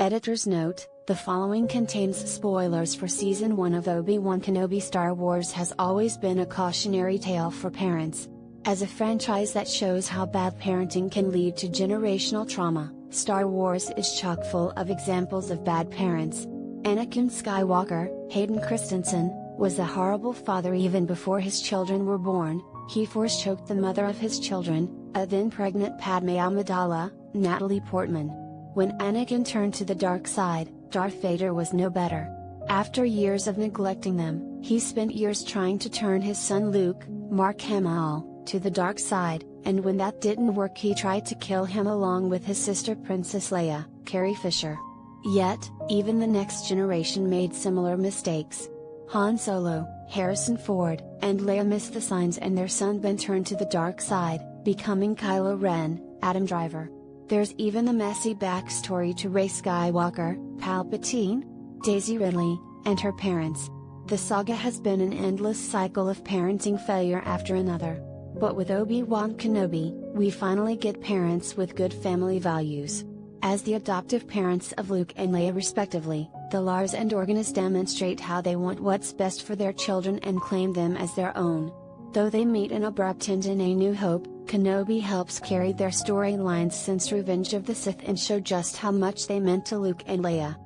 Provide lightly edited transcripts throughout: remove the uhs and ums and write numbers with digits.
Editor's note: the following contains spoilers for Season 1 of Obi-Wan KenobiStar Wars has always been a cautionary tale for parents. As a franchise that shows how bad parenting can lead to generational trauma, Star Wars is chock full of examples of bad parents. Anakin Skywalker, Hayden Christensen, was a horrible father even before his children were born. He force-choked the mother of his children, a then-pregnant Padmé Amidala, Natalie Portman. When Anakin turned to the dark side, Darth Vader was no better. After years of neglecting them, he spent years trying to turn his son Luke, Mark Hamill, to the dark side, and when that didn't work he tried to kill him along with his sister Princess Leia, Carrie Fisher. Yet, even the next generation made similar mistakes. Han Solo, Harrison Ford, and Leia missed the signs and their son Ben turned to the dark side, becoming Kylo Ren, Adam Driver. There's even the messy backstory to Rey Skywalker, Palpatine, Daisy Ridley, and her parents. The saga has been an endless cycle of parenting failure after another. But with Obi-Wan Kenobi, we finally get parents with good family values. As the adoptive parents of Luke and Leia respectively, the Lars and Organs demonstrate how they want what's best for their children and claim them as their own. Though they meet an abrupt end in A New Hope, Kenobi helps carry their storylines since Revenge of the Sith and show just how much they meant to Luke and Leia.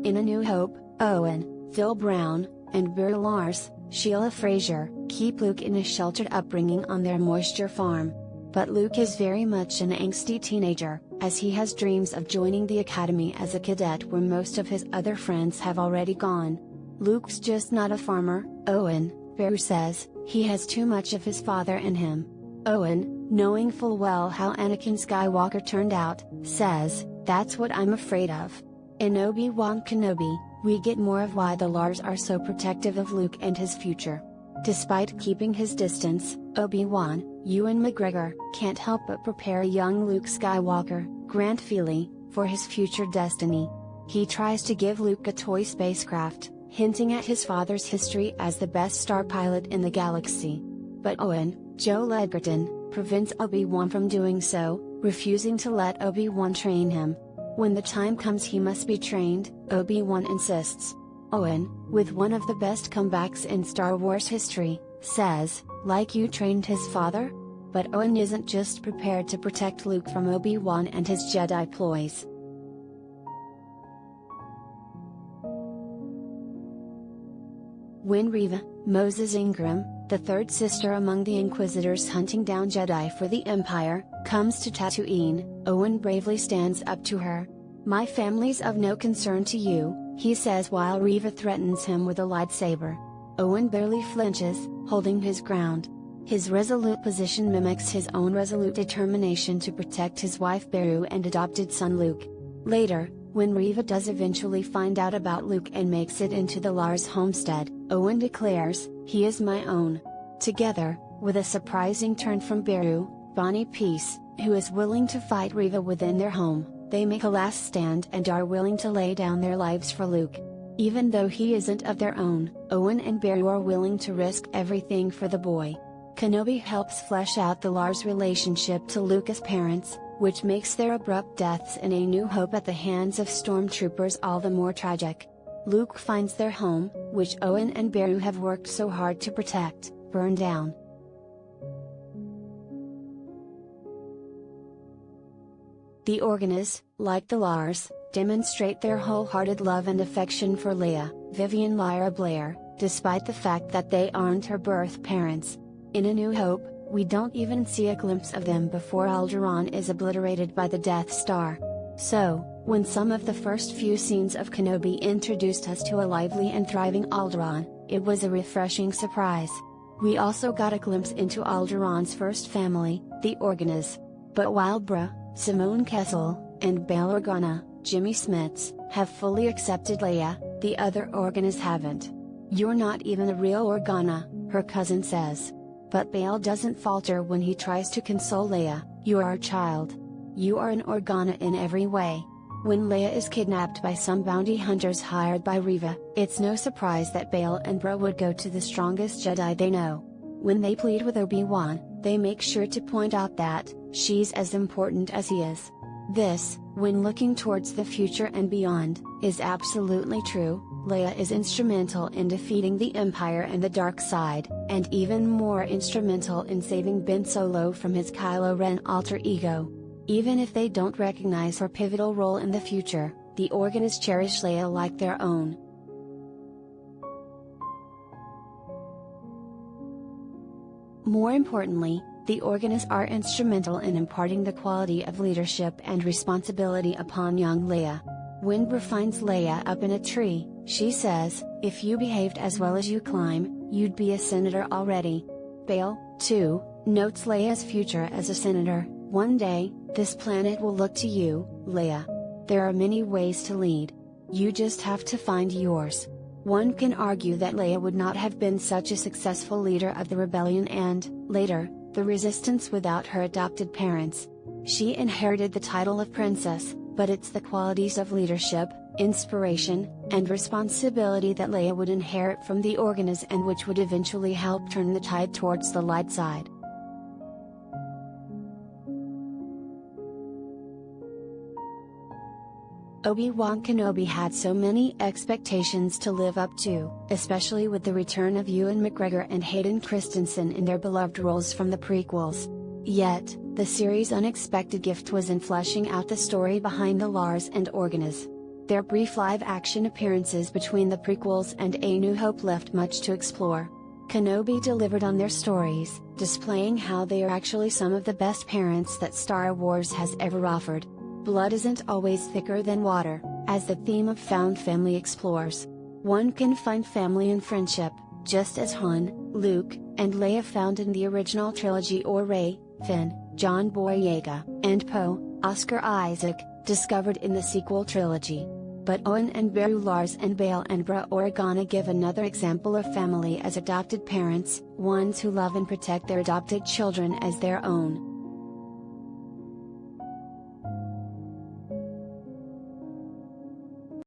In A New Hope, Owen, Phil Brown, and Beru Lars, Sheila Fraser, keep Luke in a sheltered upbringing on their moisture farm. But Luke is very much an angsty teenager, as he has dreams of joining the academy as a cadet where most of his other friends have already gone. Luke's just not a farmer, Owen, Beru says, he has too much of his father in him. Owen, knowing full well how Anakin Skywalker turned out, says, "That's what I'm afraid of." In Obi-Wan Kenobi, we get more of why the Lars are so protective of Luke and his future. Despite keeping his distance, Obi-Wan, Ewan McGregor, can't help but prepare young Luke Skywalker, Grant Feely, for his future destiny. He tries to give Luke a toy spacecraft, hinting at his father's history as the best star pilot in the galaxy. But Owen, Joel Edgerton, prevents Obi-Wan from doing so, refusing to let Obi-Wan train him. When the time comes he must be trained, Obi-Wan insists. Owen, with one of the best comebacks in Star Wars history, says, "Like you trained his father?" But Owen isn't just prepared to protect Luke from Obi-Wan and his Jedi ploys. When Reva, Moses Ingram, the third sister among the Inquisitors hunting down Jedi for the Empire, comes to Tatooine, Owen bravely stands up to her. "My family's of no concern to you," he says while Reva threatens him with a lightsaber. Owen barely flinches, holding his ground. His resolute position mimics his own resolute determination to protect his wife Beru and adopted son Luke. Later, when Reva does eventually find out about Luke and makes it into the Lars homestead, Owen declares, "He is my own." Together, with a surprising turn from Beru, Bonnie Peace, who is willing to fight Reva within their home, they make a last stand and are willing to lay down their lives for Luke. Even though he isn't of their own, Owen and Beru are willing to risk everything for the boy. Kenobi helps flesh out the Lars' relationship to Luke as parents, which makes their abrupt deaths in A New Hope at the hands of stormtroopers all the more tragic. Luke finds their home, which Owen and Beru have worked so hard to protect, burned down. The Organs, like the Lars, demonstrate their wholehearted love and affection for Leia, Vivian Lyra Blair, despite the fact that they aren't her birth parents. In A New Hope, we don't even see a glimpse of them before Alderaan is obliterated by the Death Star. So, when some of the first few scenes of Kenobi introduced us to a lively and thriving Alderaan, it was a refreshing surprise. We also got a glimpse into Alderaan's first family, the Organs. But while Bra, Simone Kessel, and Bail Organa, Jimmy Smits, have fully accepted Leia, the other Organs haven't. "You're not even a real Organa," her cousin says. But Bail doesn't falter when he tries to console Leia, "You are a child. You are an Organa in every way." When Leia is kidnapped by some bounty hunters hired by Reva, it's no surprise that Bail and Bro would go to the strongest Jedi they know. When they plead with Obi-Wan, they make sure to point out that she's as important as he is. This, when looking towards the future and beyond, is absolutely true. Leia is instrumental in defeating the Empire and the dark side, and even more instrumental in saving Ben Solo from his Kylo Ren alter ego. Even if they don't recognize her pivotal role in the future, the Organists cherish Leia like their own. More importantly, the Organists are instrumental in imparting the quality of leadership and responsibility upon young Leia. When Bree finds Leia up in a tree, she says, "If you behaved as well as you climb, you'd be a senator already." Bail, too, notes Leia's future as a senator. "One day, this planet will look to you, Leia. There are many ways to lead. You just have to find yours." One can argue that Leia would not have been such a successful leader of the rebellion and, later, the resistance without her adopted parents. She inherited the title of princess, but it's the qualities of leadership, inspiration, and responsibility that Leia would inherit from the Organists and which would eventually help turn the tide towards the light side. Obi-Wan Kenobi had so many expectations to live up to, especially with the return of Ewan McGregor and Hayden Christensen in their beloved roles from the prequels. Yet, the series' unexpected gift was in fleshing out the story behind the Lars and Organists. Their brief live-action appearances between the prequels and A New Hope left much to explore. Kenobi delivered on their stories, displaying how they are actually some of the best parents that Star Wars has ever offered. Blood isn't always thicker than water, as the theme of found family explores. One can find family and friendship, just as Han, Luke, and Leia found in the original trilogy, or Rey, Finn, John Boyega, and Poe, Oscar Isaac, discovered in the sequel trilogy. But Owen and Beru, Lars and Bail and Bra Organa give another example of family as adopted parents, ones who love and protect their adopted children as their own.